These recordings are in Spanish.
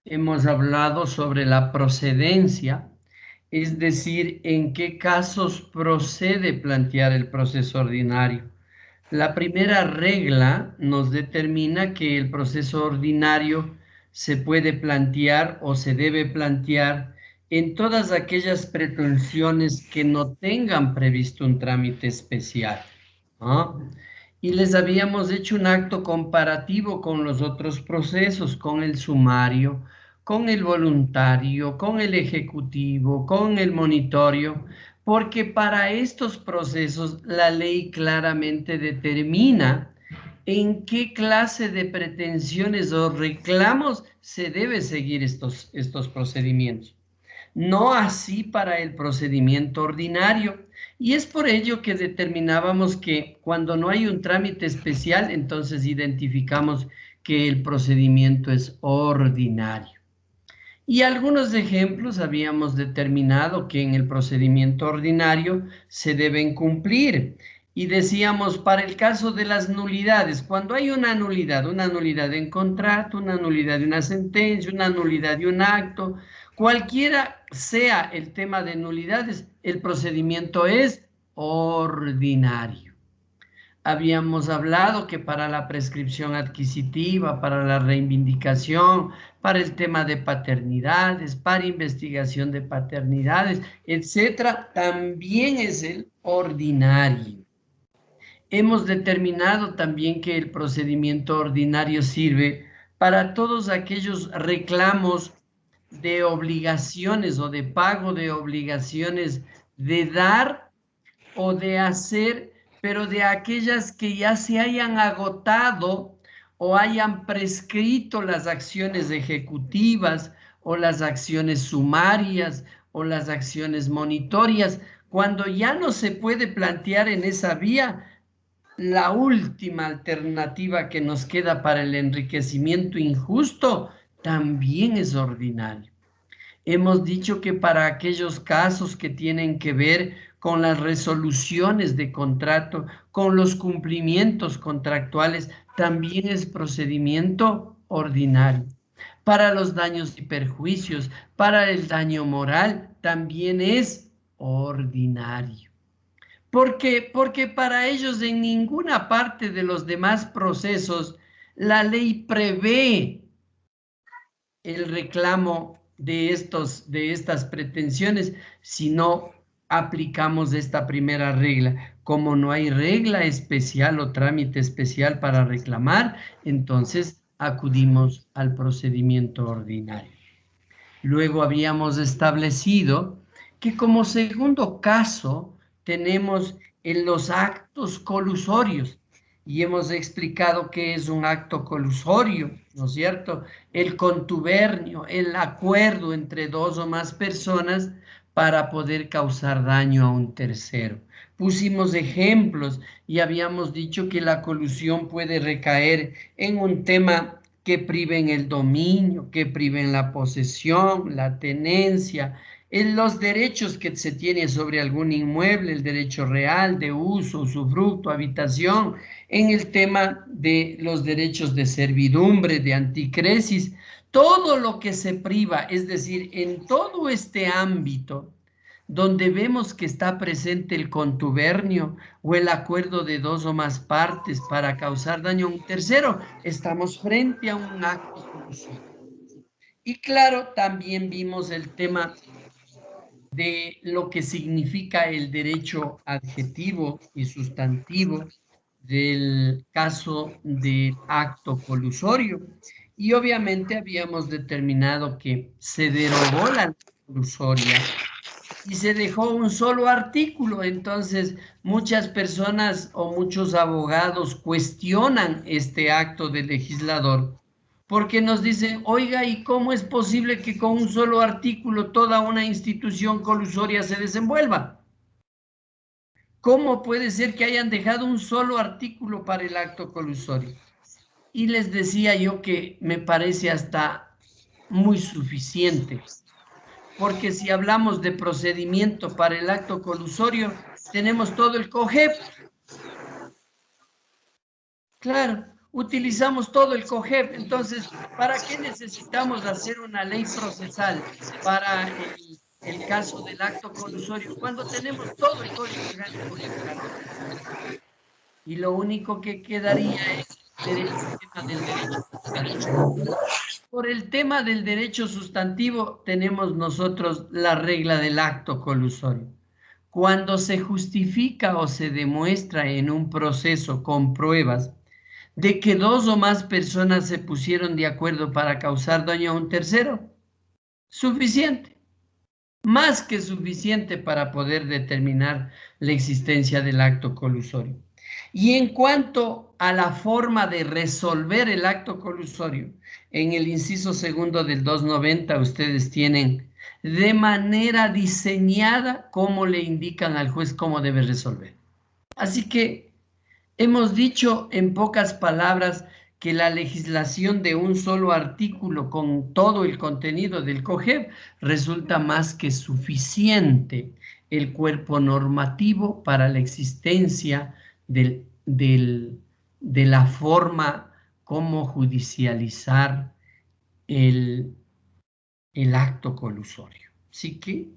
hemos hablado sobre la procedencia, es decir, en qué casos procede plantear el proceso ordinario. La primera regla nos determina que el proceso ordinario se puede plantear o se debe plantear en todas aquellas pretensiones que no tengan previsto un trámite especial, ¿no? Y les habíamos hecho un acto comparativo con los otros procesos, con el sumario, con el voluntario, con el ejecutivo, con el monitorio, porque para estos procesos la ley claramente determina en qué clase de pretensiones o reclamos se debe seguir estos procedimientos. No así para el procedimiento ordinario. Y es por ello que determinábamos que cuando no hay un trámite especial, entonces identificamos que el procedimiento es ordinario. Y algunos ejemplos habíamos determinado que en el procedimiento ordinario se deben cumplir. Y decíamos, para el caso de las nulidades, cuando hay una nulidad en contrato, una nulidad de una sentencia, una nulidad de un acto, cualquiera sea el tema de nulidades, el procedimiento es ordinario. Habíamos hablado que para la prescripción adquisitiva, para la reivindicación, para el tema de paternidades, para investigación de paternidades, etcétera, también es el ordinario. Hemos determinado también que el procedimiento ordinario sirve para todos aquellos reclamos de obligaciones o de pago de obligaciones de dar o de hacer, pero de aquellas que ya se hayan agotado o hayan prescrito las acciones ejecutivas o las acciones sumarias o las acciones monitorias, cuando ya no se puede plantear en esa vía, la última alternativa que nos queda para el enriquecimiento injusto también es ordinario. Hemos dicho que para aquellos casos que tienen que ver con las resoluciones de contrato, con los cumplimientos contractuales, también es procedimiento ordinario. Para los daños y perjuicios, para el daño moral, también es ordinario. ¿Por qué? Porque para ellos en ninguna parte de los demás procesos la ley prevé el reclamo de estas pretensiones si no aplicamos esta primera regla. Como no hay regla especial o trámite especial para reclamar, entonces acudimos al procedimiento ordinario. Luego habíamos establecido que como segundo caso tenemos en los actos colusorios y hemos explicado qué es un acto colusorio, ¿no es cierto? El contubernio, el acuerdo entre dos o más personas para poder causar daño a un tercero. Pusimos ejemplos y habíamos dicho que la colusión puede recaer en un tema que priven el dominio, que priven la posesión, la tenencia, en los derechos que se tiene sobre algún inmueble, el derecho real de uso, usufructo, habitación, en el tema de los derechos de servidumbre, de anticresis, todo lo que se priva, es decir, en todo este ámbito donde vemos que está presente el contubernio o el acuerdo de dos o más partes para causar daño a un tercero, estamos frente a un acto colusivo. Y claro, también vimos el tema de lo que significa el derecho adjetivo y sustantivo del caso de acto colusorio. Y obviamente habíamos determinado que se derogó la ley colusoria y se dejó un solo artículo. Entonces, muchas personas o muchos abogados cuestionan este acto del legislador porque nos dicen, oiga, ¿y cómo es posible que con un solo artículo toda una institución colusoria se desenvuelva? ¿Cómo puede ser que hayan dejado un solo artículo para el acto colusorio? Y les decía yo que me parece hasta muy suficiente, porque si hablamos de procedimiento para el acto colusorio, tenemos todo el COGEP. Claro, utilizamos todo el COGEP. Entonces, ¿para qué necesitamos hacer una ley procesal para el caso del acto colusorio cuando tenemos todo el Código Orgánico General? Y lo único que quedaría es el tema del derecho sustantivo. Por el tema del derecho sustantivo tenemos nosotros la regla del acto colusorio. Cuando se justifica o se demuestra en un proceso con pruebas de que dos o más personas se pusieron de acuerdo para causar daño a un tercero, suficiente, más que suficiente para poder determinar la existencia del acto colusorio. Y en cuanto a la forma de resolver el acto colusorio, en el inciso segundo del 290 ustedes tienen de manera diseñada cómo le indican al juez cómo debe resolver. Así que hemos dicho en pocas palabras que la legislación de un solo artículo con todo el contenido del COGEP resulta más que suficiente el cuerpo normativo para la existencia de la forma como judicializar el acto colusorio. Así que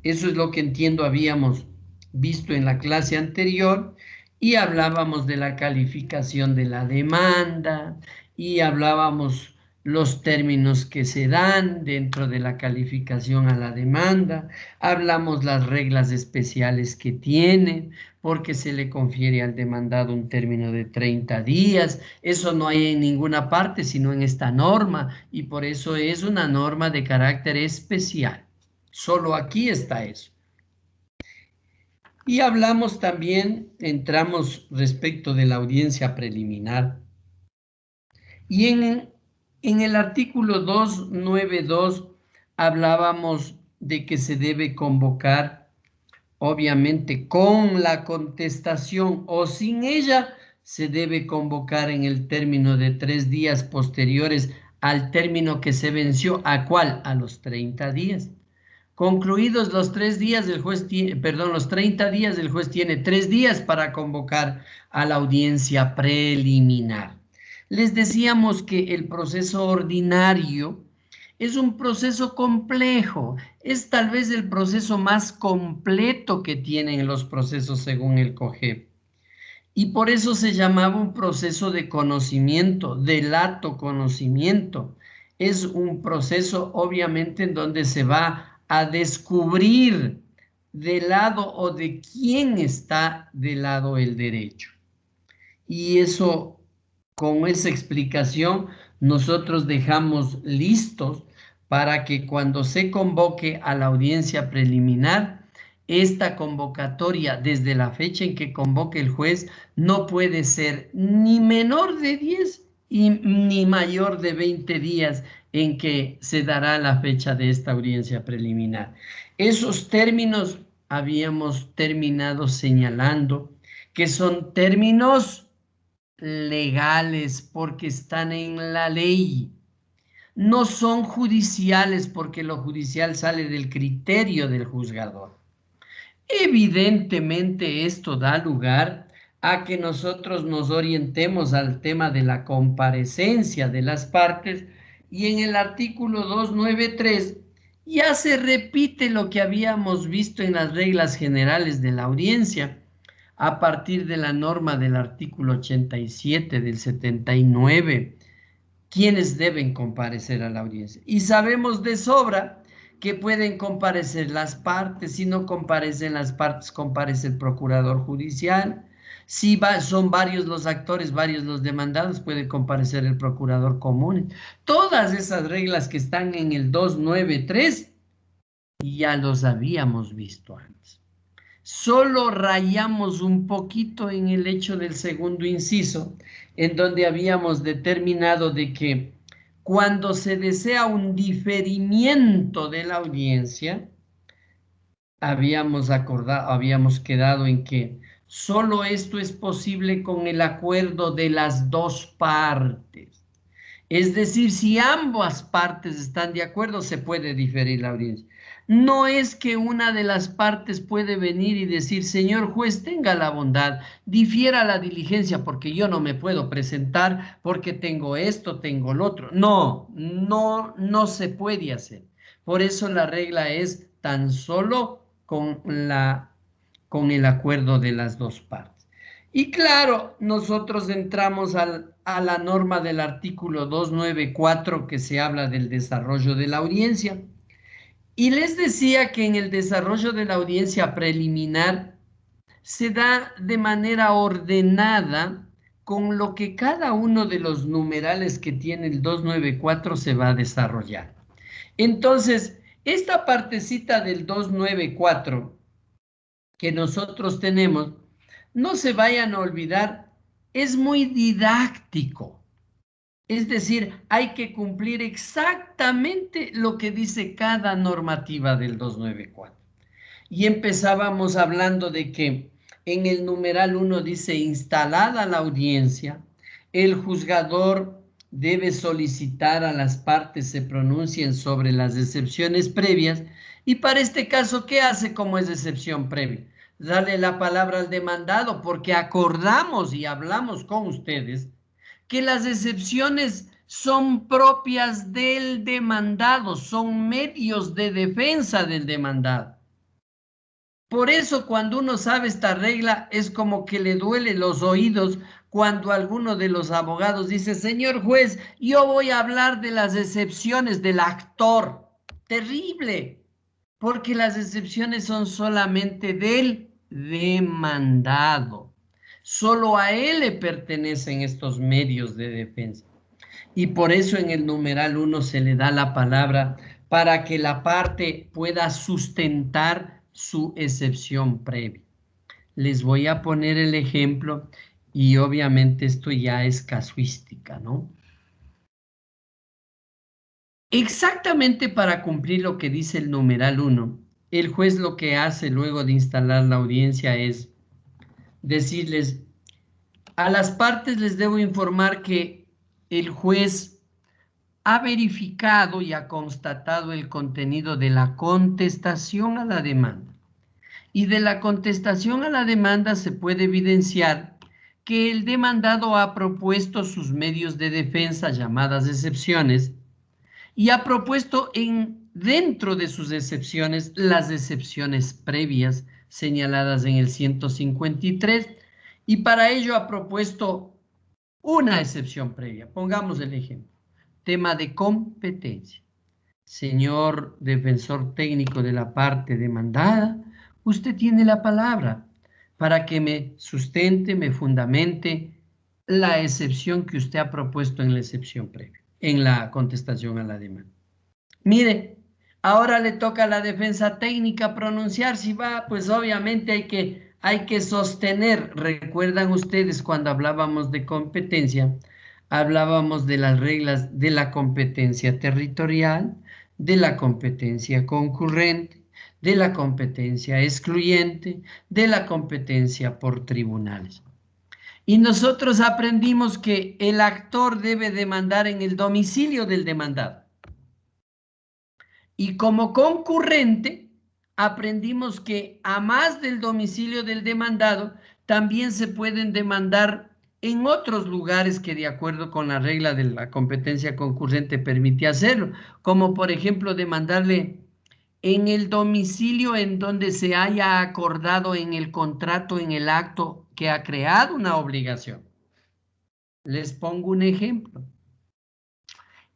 eso es lo que entiendo habíamos visto en la clase anterior y hablábamos de la calificación de la demanda y hablábamos los términos que se dan dentro de la calificación a la demanda, hablamos las reglas especiales que tiene, porque se le confiere al demandado un término de 30 días. Eso no hay en ninguna parte, sino en esta norma, y por eso es una norma de carácter especial. Solo aquí está eso. Y hablamos también, entramos respecto de la audiencia preliminar. Y en el artículo 292 hablábamos de que se debe convocar, obviamente con la contestación o sin ella, se debe convocar en el término de 3 días posteriores al término que se venció. ¿A cuál? A los 30 días. Concluidos los 3 días, los 30 días, el juez tiene 3 días para convocar a la audiencia preliminar. Les decíamos que el proceso ordinario es un proceso complejo, es tal vez el proceso más completo que tienen los procesos según el COGEP. Y por eso se llamaba un proceso de conocimiento, de lato conocimiento. Es un proceso obviamente en donde se va a descubrir del lado o de quién está del lado el derecho. Y eso, con esa explicación, nosotros dejamos listos para que cuando se convoque a la audiencia preliminar, esta convocatoria desde la fecha en que convoque el juez no puede ser ni menor de 10 ni mayor de 20 días en que se dará la fecha de esta audiencia preliminar. Esos términos habíamos terminado señalando que son términos legales porque están en la ley. No son judiciales porque lo judicial sale del criterio del juzgador. Evidentemente esto da lugar a que nosotros nos orientemos al tema de la comparecencia de las partes y en el artículo 293 ya se repite lo que habíamos visto en las reglas generales de la audiencia a partir de la norma del artículo 87 del 79, quienes deben comparecer a la audiencia. Y sabemos de sobra que pueden comparecer las partes. Si no comparecen las partes, comparece el procurador judicial. Si son varios los actores, varios los demandados, puede comparecer el procurador común. Todas esas reglas que están en el 293 ya los habíamos visto antes. Solo rayamos un poquito en el hecho del segundo inciso, en donde habíamos determinado de que cuando se desea un diferimiento de la audiencia, habíamos quedado en que solo esto es posible con el acuerdo de las dos partes. Es decir, si ambas partes están de acuerdo, se puede diferir la audiencia. No es que una de las partes puede venir y decir, señor juez, tenga la bondad, difiera la diligencia porque yo no me puedo presentar porque tengo esto, tengo lo otro. No, no, no se puede hacer. Por eso la regla es tan solo con el acuerdo de las dos partes. Y claro, nosotros entramos a la norma del artículo 294 que se habla del desarrollo de la audiencia. Y les decía que en el desarrollo de la audiencia preliminar se da de manera ordenada con lo que cada uno de los numerales que tiene el 294 se va a desarrollar. Entonces, esta partecita del 294 que nosotros tenemos, no se vayan a olvidar, es muy didáctico. Es decir, hay que cumplir exactamente lo que dice cada normativa del 294. Y empezábamos hablando de que en el numeral 1 dice instalada la audiencia, el juzgador debe solicitar a las partes se pronuncien sobre las excepciones previas y para este caso, ¿qué hace como es excepción previa? Darle la palabra al demandado porque acordamos y hablamos con ustedes que las excepciones son propias del demandado, son medios de defensa del demandado. Por eso cuando uno sabe esta regla es como que le duele los oídos cuando alguno de los abogados dice, señor juez, yo voy a hablar de las excepciones del actor. Terrible, porque las excepciones son solamente del demandado. Solo a él le pertenecen estos medios de defensa. Y por eso en el numeral 1 se le da la palabra para que la parte pueda sustentar su excepción previa. Les voy a poner el ejemplo y obviamente esto ya es casuística, ¿no? Exactamente para cumplir lo que dice el numeral 1, el juez lo que hace luego de instalar la audiencia es decirles, a las partes les debo informar que el juez ha verificado y ha constatado el contenido de la contestación a la demanda. Y de la contestación a la demanda se puede evidenciar que el demandado ha propuesto sus medios de defensa, llamadas excepciones, y ha propuesto dentro de sus excepciones las excepciones previas señaladas en el 153 y para ello ha propuesto una excepción previa. Pongamos el ejemplo. Tema de competencia. Señor defensor técnico de la parte demandada, usted tiene la palabra para que me sustente, me fundamente la excepción que usted ha propuesto en la excepción previa, en la contestación a la demanda. Mire, ahora le toca a la defensa técnica pronunciar si va, pues obviamente hay que sostener. ¿Recuerdan ustedes cuando hablábamos de competencia? Hablábamos de las reglas de la competencia territorial, de la competencia concurrente, de la competencia excluyente, de la competencia por tribunales. Y nosotros aprendimos que el actor debe demandar en el domicilio del demandado. Y como concurrente, aprendimos que a más del domicilio del demandado, también se pueden demandar en otros lugares que de acuerdo con la regla de la competencia concurrente permite hacerlo, como por ejemplo demandarle en el domicilio en donde se haya acordado en el contrato, en el acto que ha creado una obligación. Les pongo un ejemplo.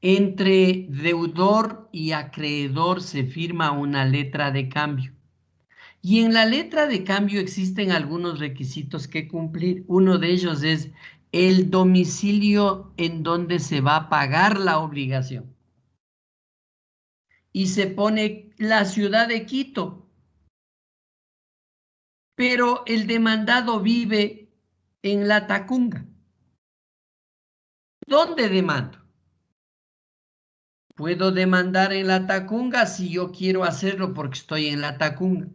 Entre deudor y acreedor se firma una letra de cambio. Y en la letra de cambio existen algunos requisitos que cumplir. Uno de ellos es el domicilio en donde se va a pagar la obligación. Y se pone la ciudad de Quito, pero el demandado vive en La Tacunga. ¿Dónde demando? Puedo demandar en La Tacunga si yo quiero hacerlo porque estoy en La Tacunga.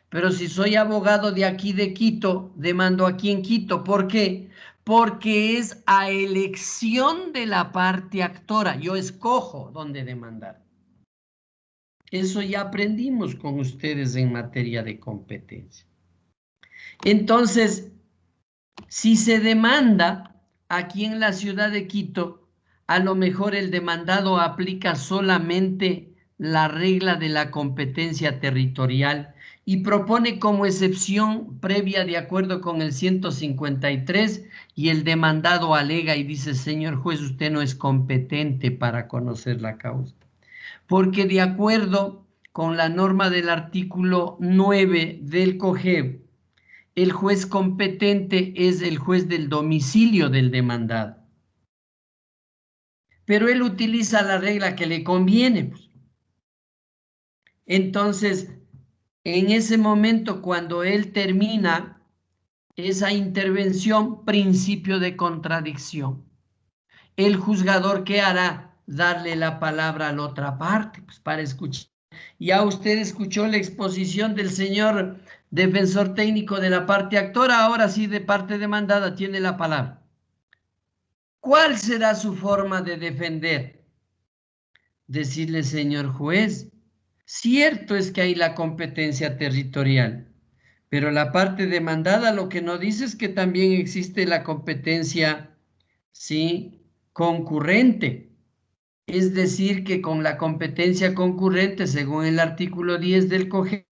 Pero si soy abogado de aquí de Quito, demando aquí en Quito. ¿Por qué? porque es a elección de la parte actora. Yo escojo dónde demandar. Eso ya aprendimos con ustedes en materia de competencia. Entonces, si se demanda aquí en la ciudad de Quito, a lo mejor el demandado aplica solamente la regla de la competencia territorial y propone como excepción previa de acuerdo con el 153 y el demandado alega y dice, señor juez, usted no es competente para conocer la causa. Porque de acuerdo con la norma del artículo 9 del COGEB, el juez competente es el juez del domicilio del demandado. Pero él utiliza la regla que le conviene, pues. Entonces, en ese momento, cuando él termina esa intervención, principio de contradicción, el juzgador, ¿qué hará? Darle la palabra a la otra parte, pues, para escuchar. Ya usted escuchó la exposición del señor defensor técnico de la parte actora, ahora sí de parte demandada tiene la palabra. ¿Cuál será su forma de defender? Decirle, señor juez, cierto es que hay la competencia territorial, pero la parte demandada lo que no dice es que también existe la competencia, sí, concurrente. Es decir, que con la competencia concurrente, según el artículo 10 del COGEB,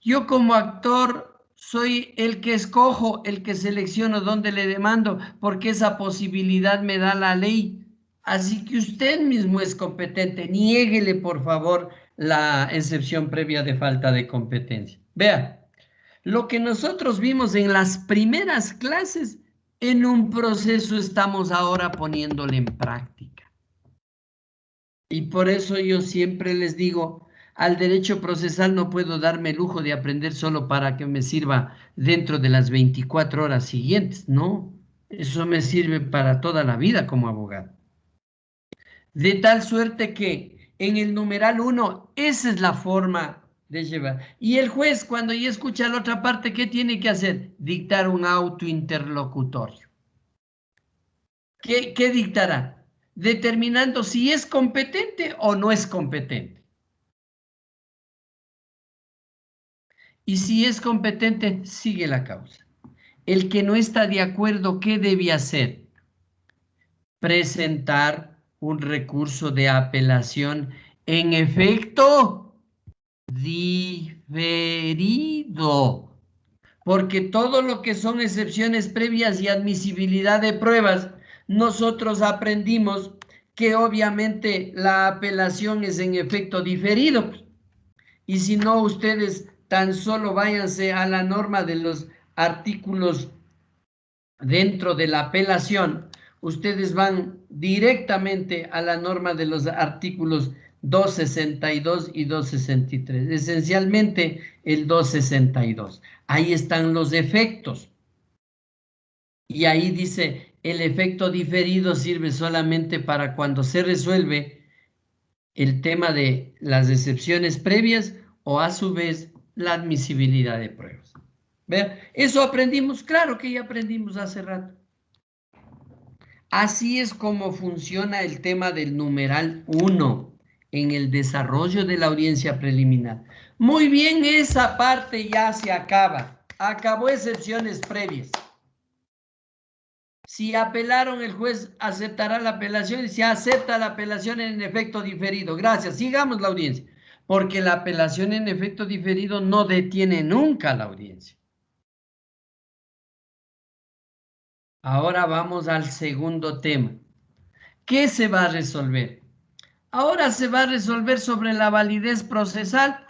yo como actor soy el que escojo, el que selecciono dónde le demando, porque esa posibilidad me da la ley. Así que usted mismo es competente. Niéguele, por favor, la excepción previa de falta de competencia. Vea, lo que nosotros vimos en las primeras clases, en un proceso estamos ahora poniéndole en práctica. Y por eso yo siempre les digo, al derecho procesal no puedo darme el lujo de aprender solo para que me sirva dentro de las 24 horas siguientes. No, eso me sirve para toda la vida como abogado. De tal suerte que en el numeral 1, esa es la forma de llevar. Y el juez, cuando ya escucha la otra parte, ¿qué tiene que hacer? Dictar un auto interlocutorio. ¿Qué dictará? Determinando si es competente o no es competente. Y si es competente, sigue la causa. El que no está de acuerdo, ¿qué debe hacer? Presentar un recurso de apelación en efecto diferido. Porque todo lo que son excepciones previas y admisibilidad de pruebas, nosotros aprendimos que obviamente la apelación es en efecto diferido. Y si no, ustedes tan solo váyanse a la norma de los artículos dentro de la apelación. Ustedes van directamente a la norma de los artículos 262 y 263. Esencialmente el 262. Ahí están los efectos. Y ahí dice, el efecto diferido sirve solamente para cuando se resuelve el tema de las excepciones previas o a su vez la admisibilidad de pruebas. ¿Vean? Eso aprendimos, claro que ya aprendimos hace rato. Así es como funciona el tema del numeral 1 en el desarrollo de la audiencia preliminar. Muy bien, esa parte ya se acaba. Acabó excepciones previas. Si apelaron, el juez aceptará la apelación y si acepta la apelación en efecto diferido. Gracias. Sigamos la audiencia. Porque la apelación en efecto diferido no detiene nunca la audiencia. Ahora vamos al segundo tema. ¿Qué se va a resolver? Ahora se va a resolver sobre la validez procesal.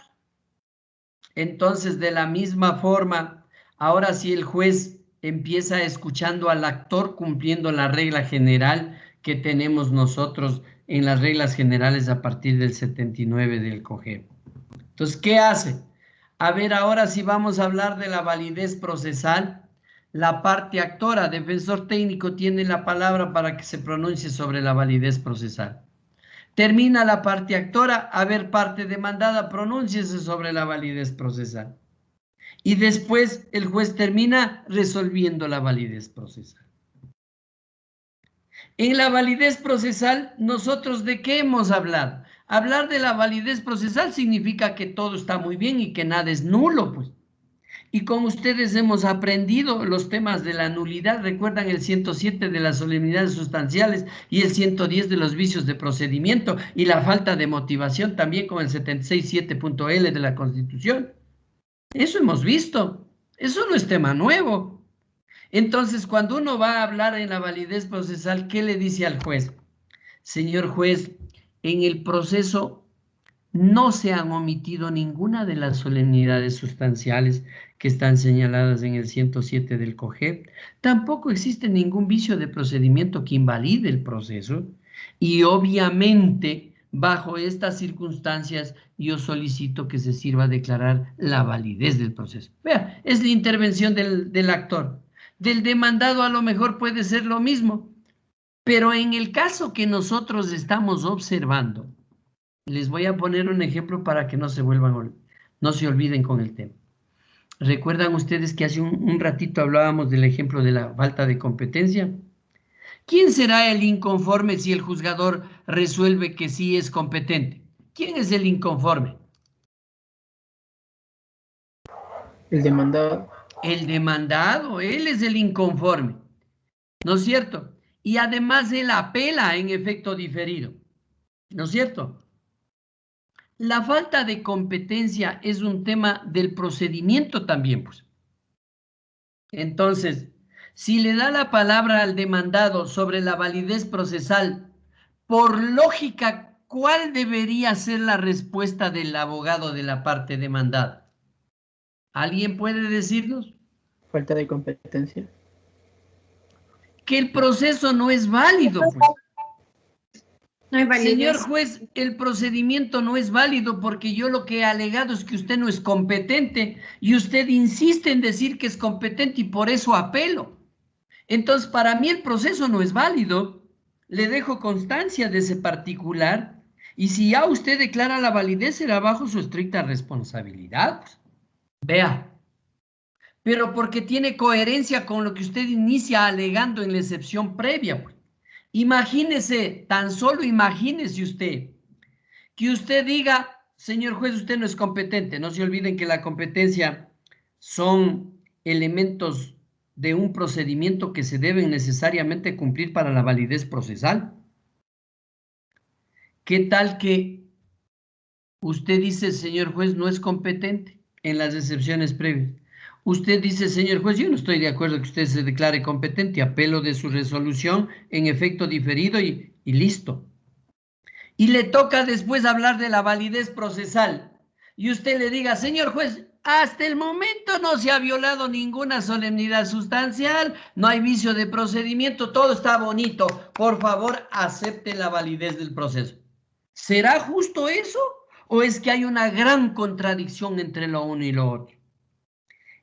Entonces, de la misma forma, ahora sí el juez empieza escuchando al actor cumpliendo la regla general que tenemos nosotros en las reglas generales a partir del 79 del COGEB. Entonces, ¿qué hace? A ver, ahora sí vamos a hablar de la validez procesal. La parte actora, defensor técnico, tiene la palabra para que se pronuncie sobre la validez procesal. Termina la parte actora, a ver, parte demandada, pronúnciese sobre la validez procesal. Y después el juez termina resolviendo la validez procesal. En la validez procesal, ¿nosotros de qué hemos hablado? Hablar de la validez procesal significa que todo está muy bien y que nada es nulo, pues. Y con ustedes hemos aprendido los temas de la nulidad. Recuerdan el 107 de las solemnidades sustanciales y el 110 de los vicios de procedimiento y la falta de motivación también con el 76.7.L de la Constitución. Eso hemos visto. Eso no es tema nuevo. Entonces, cuando uno va a hablar en la validez procesal, ¿qué le dice al juez? Señor juez, en el proceso no se han omitido ninguna de las solemnidades sustanciales que están señaladas en el 107 del COGEP. Tampoco existe ningún vicio de procedimiento que invalide el proceso. Y obviamente, bajo estas circunstancias, yo solicito que se sirva a declarar la validez del proceso. Vea, es la intervención del actor. Del demandado a lo mejor puede ser lo mismo, pero en el caso que nosotros estamos observando, les voy a poner un ejemplo para que no se olviden con el tema. ¿Recuerdan ustedes que hace un ratito hablábamos del ejemplo de la falta de competencia? ¿Quién será el inconforme si el juzgador resuelve que sí es competente? ¿Quién es el inconforme? El demandado. El demandado, él es el inconforme, ¿no es cierto? Y además él apela en efecto diferido, ¿no es cierto? La falta de competencia es un tema del procedimiento también, pues. Entonces, si le da la palabra al demandado sobre la validez procesal, por lógica, ¿cuál debería ser la respuesta del abogado de la parte demandada? ¿Alguien puede decirnos? Falta de competencia. Que el proceso no es válido, pues. No hay validez. Señor juez, el procedimiento no es válido porque yo lo que he alegado es que usted no es competente y usted insiste en decir que es competente y por eso apelo. Entonces, para mí el proceso no es válido. Le dejo constancia de ese particular y si ya usted declara la validez será bajo su estricta responsabilidad. Vea, pero porque tiene coherencia con lo que usted inicia alegando en la excepción previa, pues. Imagínese, tan solo imagínese usted, que usted diga, señor juez, usted no es competente. No se olviden que la competencia son elementos de un procedimiento que se deben necesariamente cumplir para la validez procesal. ¿Qué tal que usted dice, señor juez, no es competente en las excepciones previas? Usted dice, señor juez, yo no estoy de acuerdo que usted se declare competente, apelo de su resolución en efecto diferido y listo. Y le toca después hablar de la validez procesal. Y usted le diga, señor juez, hasta el momento no se ha violado ninguna solemnidad sustancial, no hay vicio de procedimiento, todo está bonito. Por favor, acepte la validez del proceso. ¿Será justo eso? ¿O es que hay una gran contradicción entre lo uno y lo otro?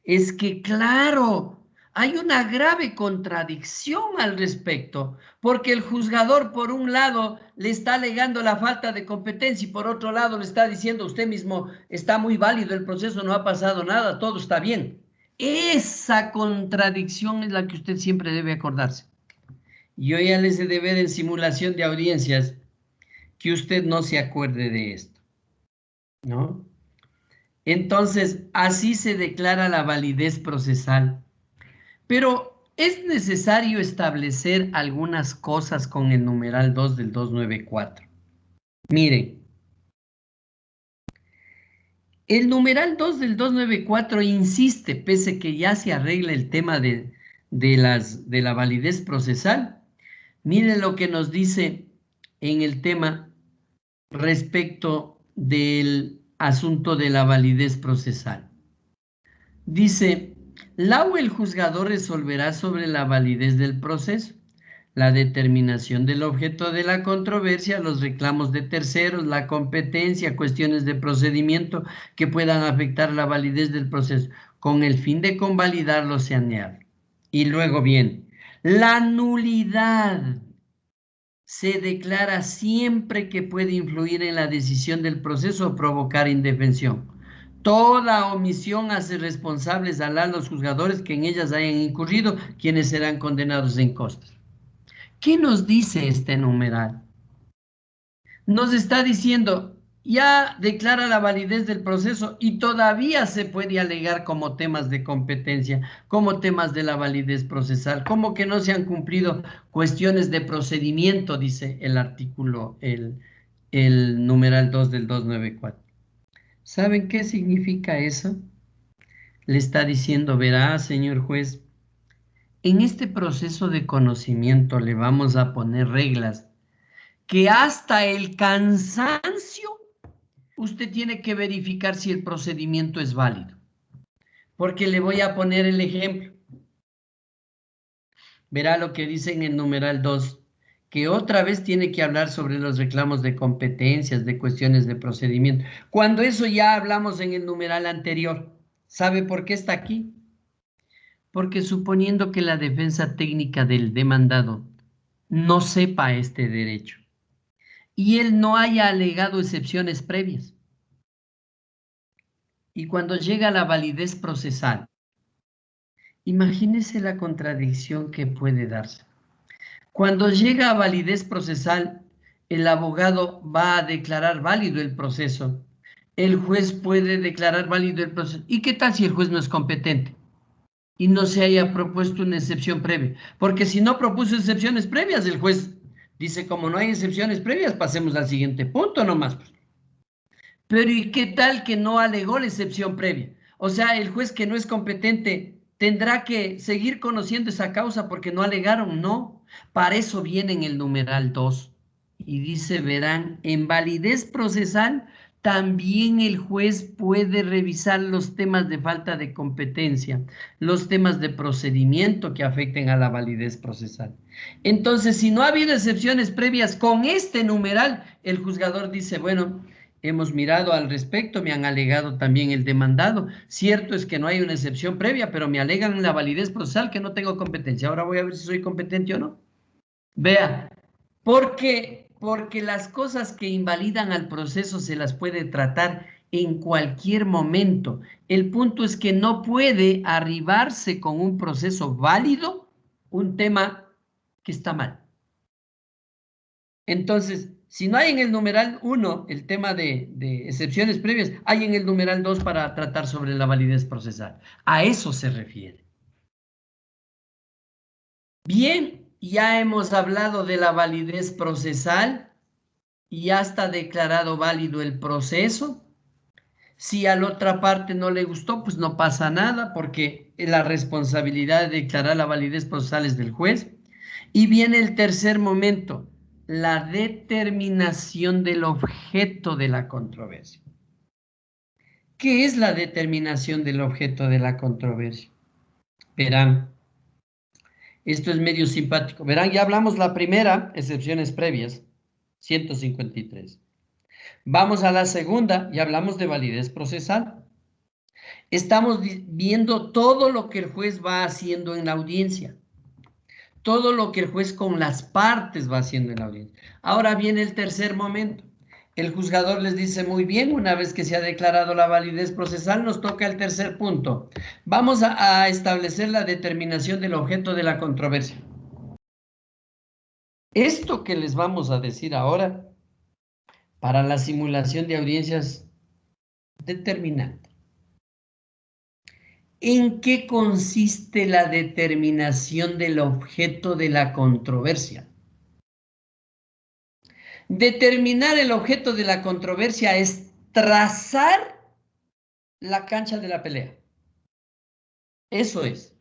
Es que, claro, hay una grave contradicción al respecto, porque el juzgador, por un lado, le está alegando la falta de competencia y por otro lado le está diciendo usted mismo, está muy válido el proceso, no ha pasado nada, todo está bien. Esa contradicción es la que usted siempre debe acordarse. Yo ya les he de ver en simulación de audiencias que usted no se acuerde de esto, ¿no? Entonces, así se declara la validez procesal. Pero es necesario establecer algunas cosas con el numeral 2 del 294. Miren, el numeral 2 del 294 insiste, pese que ya se arregla el tema de la validez procesal, miren lo que nos dice en el tema respecto del asunto de la validez procesal. Dice, la o el juzgador resolverá sobre la validez del proceso, la determinación del objeto de la controversia, los reclamos de terceros, la competencia, cuestiones de procedimiento que puedan afectar la validez del proceso, con el fin de convalidarlo se añade. Y luego viene, la nulidad se declara siempre que puede influir en la decisión del proceso o provocar indefensión. Toda omisión hace responsables a los juzgadores que en ellas hayan incurrido, quienes serán condenados en costas. ¿Qué nos dice este numeral? Nos está diciendo, ya declara la validez del proceso y todavía se puede alegar como temas de competencia, como temas de la validez procesal, como que no se han cumplido cuestiones de procedimiento, dice el artículo, el numeral 2 del 294. ¿Saben qué significa eso? Le está diciendo, verá, señor juez, en este proceso de conocimiento le vamos a poner reglas que hasta el cansancio usted tiene que verificar si el procedimiento es válido. Porque le voy a poner el ejemplo. Verá lo que dice en el numeral 2, que otra vez tiene que hablar sobre los reclamos de competencias, de cuestiones de procedimiento. Cuando eso ya hablamos en el numeral anterior, ¿sabe por qué está aquí? Porque suponiendo que la defensa técnica del demandado no sepa este derecho y él no haya alegado excepciones previas, y cuando llega la validez procesal, imagínese la contradicción que puede darse. Cuando llega a validez procesal, el abogado va a declarar válido el proceso. El juez puede declarar válido el proceso. ¿Y qué tal si el juez no es competente y no se haya propuesto una excepción previa? Porque si no propuso excepciones previas, el juez dice, como no hay excepciones previas, pasemos al siguiente punto nomás. Pero ¿y qué tal que no alegó la excepción previa? O sea, el juez que no es competente tendrá que seguir conociendo esa causa porque no alegaron, no. Para eso viene en el numeral 2 y dice, verán, en validez procesal también el juez puede revisar los temas de falta de competencia, los temas de procedimiento que afecten a la validez procesal. Entonces, si no ha habido excepciones previas con este numeral, el juzgador dice, bueno, hemos mirado al respecto, me han alegado también el demandado. Cierto es que no hay una excepción previa, pero me alegan la validez procesal que no tengo competencia. Ahora voy a ver si soy competente o no. Vea, porque las cosas que invalidan al proceso se las puede tratar en cualquier momento. El punto es que no puede arribarse con un proceso válido un tema que está mal. Entonces, si no hay en el numeral 1 el tema de excepciones previas, hay en el numeral 2 para tratar sobre la validez procesal. A eso se refiere. Bien, ya hemos hablado de la validez procesal y ya está declarado válido el proceso. Si a la otra parte no le gustó, pues no pasa nada porque la responsabilidad de declarar la validez procesal es del juez. Y viene el tercer momento, la determinación del objeto de la controversia. ¿Qué es la determinación del objeto de la controversia? Verán, esto es medio simpático. Verán, ya hablamos la primera, excepciones previas, 153. Vamos a la segunda, ya hablamos de validez procesal. Estamos viendo todo lo que el juez va haciendo en la audiencia. Todo lo que el juez con las partes va haciendo en la audiencia. Ahora viene el tercer momento. El juzgador les dice, muy bien, una vez que se ha declarado la validez procesal, nos toca el tercer punto. Vamos a establecer la determinación del objeto de la controversia. Esto que les vamos a decir ahora, para la simulación de audiencias, determinante. ¿En qué consiste la determinación del objeto de la controversia? Determinar el objeto de la controversia es trazar la cancha de la pelea. Eso es.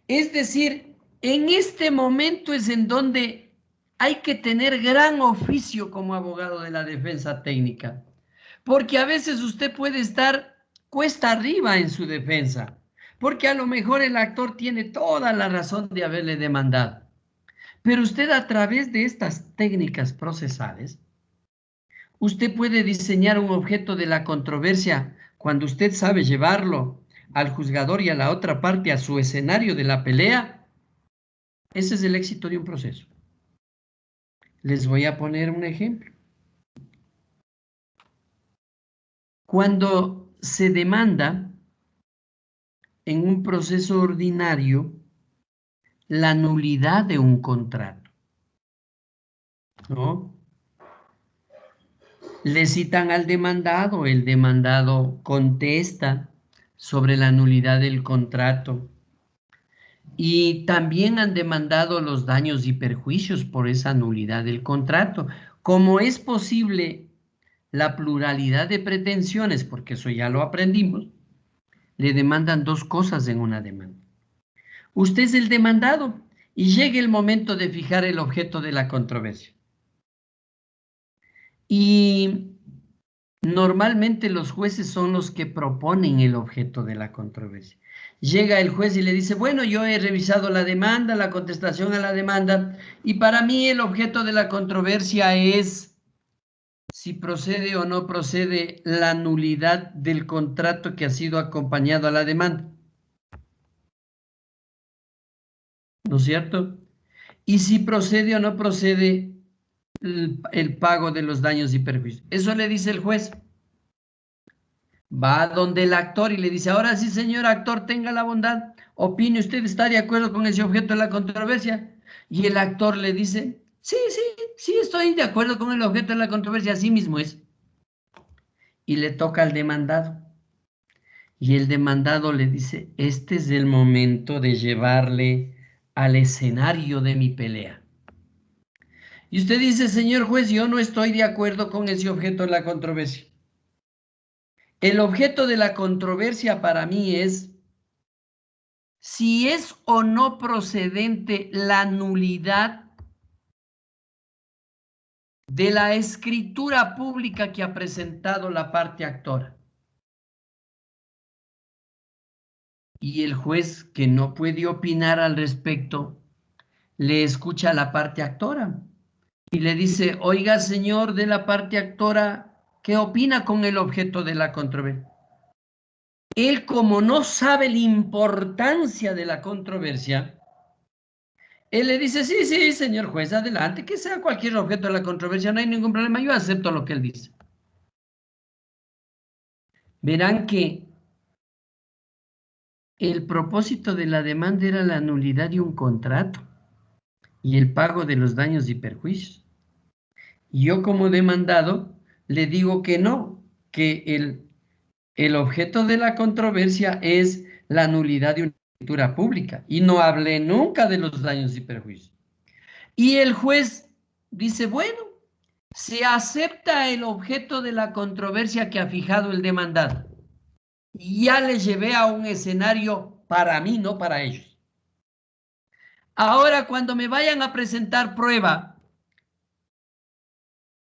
Es decir, en este momento es en donde hay que tener gran oficio como abogado de la defensa técnica, porque a veces usted puede estar cuesta arriba en su defensa, porque a lo mejor el actor tiene toda la razón de haberle demandado. Pero usted a través de estas técnicas procesales, usted puede diseñar un objeto de la controversia cuando usted sabe llevarlo al juzgador y a la otra parte a su escenario de la pelea. Ese es el éxito de un proceso. Les voy a poner un ejemplo. Cuando se demanda en un proceso ordinario, la nulidad de un contrato, ¿no? Le citan al demandado, el demandado contesta sobre la nulidad del contrato y también han demandado los daños y perjuicios por esa nulidad del contrato. Como es posible la pluralidad de pretensiones, porque eso ya lo aprendimos, le demandan dos cosas en una demanda. Usted es el demandado y llega el momento de fijar el objeto de la controversia. Y normalmente los jueces son los que proponen el objeto de la controversia. Llega el juez y le dice, bueno, yo he revisado la demanda, la contestación a la demanda, y para mí el objeto de la controversia es si procede o no procede la nulidad del contrato que ha sido acompañado a la demanda. ¿No es cierto? Y si procede o no procede el pago de los daños y perjuicios. Eso le dice el juez. Va donde el actor y le dice, ahora sí, señor actor, tenga la bondad, opine, ¿usted está de acuerdo con ese objeto de la controversia? Y el actor le dice, sí, estoy de acuerdo con el objeto de la controversia, así mismo es. Y le toca al demandado. Y el demandado le dice, este es el momento de llevarle al escenario de mi pelea. Y usted dice, señor juez, yo no estoy de acuerdo con ese objeto de la controversia. El objeto de la controversia para mí es si es o no procedente la nulidad de la escritura pública que ha presentado la parte actora. Y el juez, que no puede opinar al respecto, le escucha a la parte actora y le dice, oiga, señor de la parte actora, ¿qué opina con el objeto de la controversia? Él, como no sabe la importancia de la controversia, él le dice, sí, señor juez, adelante, que sea cualquier objeto de la controversia, no hay ningún problema, yo acepto lo que él dice. Verán que el propósito de la demanda era la nulidad de un contrato y el pago de los daños y perjuicios. Y yo como demandado le digo que no, que el objeto de la controversia es la nulidad de una escritura pública y no hablé nunca de los daños y perjuicios. Y el juez dice, bueno, se acepta el objeto de la controversia que ha fijado el demandado. Y ya le llevé a un escenario para mí, no para ellos. Ahora, cuando me vayan a presentar prueba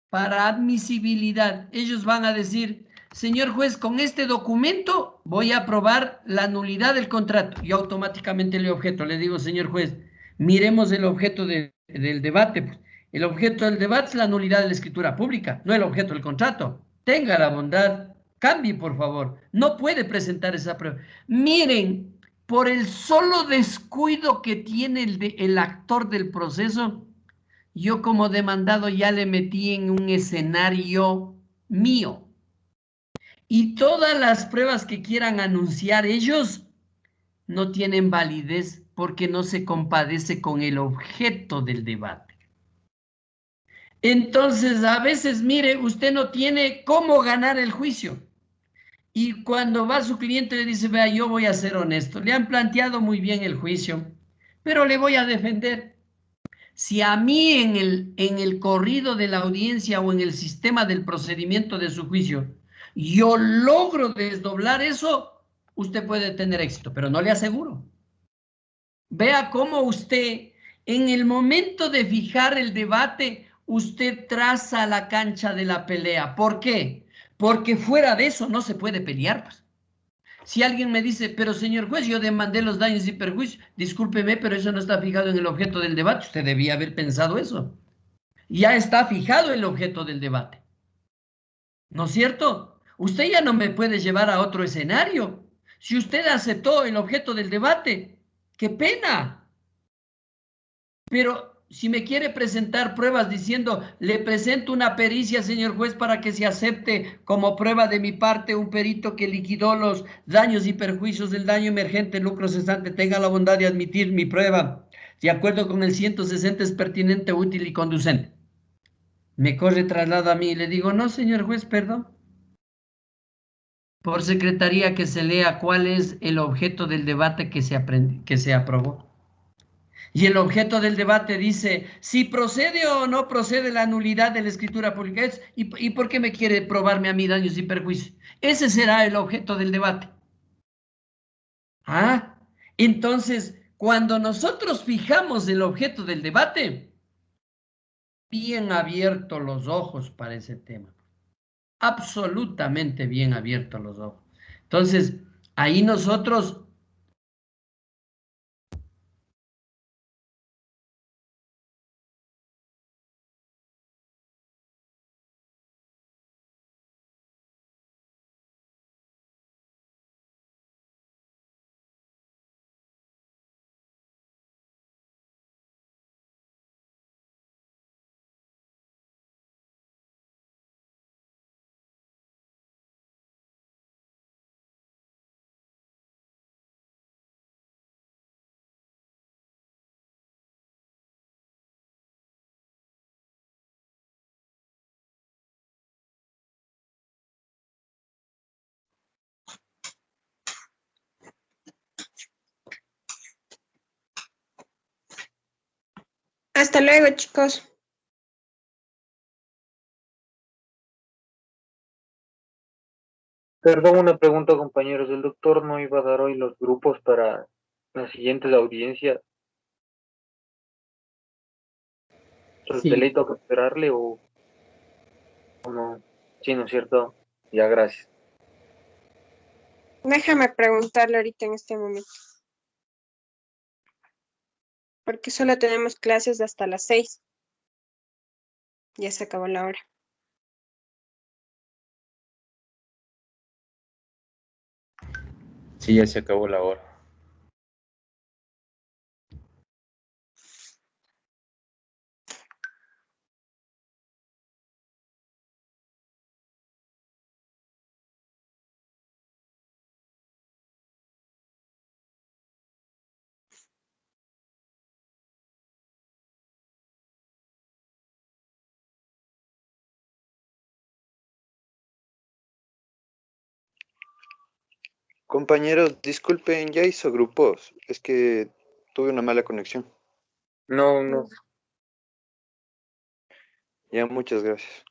para admisibilidad, ellos van a decir, señor juez, con este documento voy a aprobar la nulidad del contrato. Yo automáticamente le objeto, le digo, señor juez, miremos el objeto del debate. Pues. El objeto del debate es la nulidad de la escritura pública, no el objeto del contrato. Tenga la bondad, cambie por favor. No puede presentar esa prueba. Miren, por el solo descuido que tiene el actor del proceso, yo como demandado ya le metí en un escenario mío. Y todas las pruebas que quieran anunciar ellos no tienen validez porque no se compadece con el objeto del debate. Entonces, a veces, mire, usted no tiene cómo ganar el juicio. Y cuando va su cliente le dice, vea, yo voy a ser honesto. Le han planteado muy bien el juicio, pero le voy a defender. Si a mí en el corrido de la audiencia o en el sistema del procedimiento de su juicio, yo logro desdoblar eso, usted puede tener éxito, pero no le aseguro. Vea cómo usted, en el momento de fijar el debate, usted traza la cancha de la pelea. ¿Por qué? Porque fuera de eso no se puede pelear, pues. Si alguien me dice, pero señor juez, yo demandé los daños y perjuicios, discúlpeme, pero eso no está fijado en el objeto del debate. Usted debía haber pensado eso. Ya está fijado el objeto del debate. ¿No es cierto? Usted ya no me puede llevar a otro escenario. Si usted aceptó el objeto del debate, ¡qué pena! Pero si me quiere presentar pruebas diciendo, le presento una pericia, señor juez, para que se acepte como prueba de mi parte un perito que liquidó los daños y perjuicios del daño emergente, lucro cesante, tenga la bondad de admitir mi prueba. De acuerdo con el 160 es pertinente, útil y conducente. Me corre traslado a mí y le digo, no, señor juez, perdón. Por secretaría que se lea cuál es el objeto del debate que se aprobó. Y el objeto del debate dice si procede o no procede la nulidad de la escritura pública. ¿Y por qué me quiere probarme a mí daños y perjuicios? Ese será el objeto del debate. Ah, entonces, cuando nosotros fijamos el objeto del debate, bien abiertos los ojos para ese tema. Absolutamente bien abiertos los ojos. Entonces, ahí nosotros... Hasta luego, chicos. Perdón, una pregunta, compañeros. ¿El doctor no iba a dar hoy los grupos para las siguientes audiencias? Sí, ¿De ley toca esperarle o no? Sí, ¿no es cierto? Ya, gracias. Déjame preguntarle ahorita en este momento, porque solo tenemos clases hasta las 6. Ya se acabó la hora. Sí, ya se acabó la hora. Compañeros, disculpen, ya hizo grupos. Es que tuve una mala conexión. No, no. Ya, muchas gracias.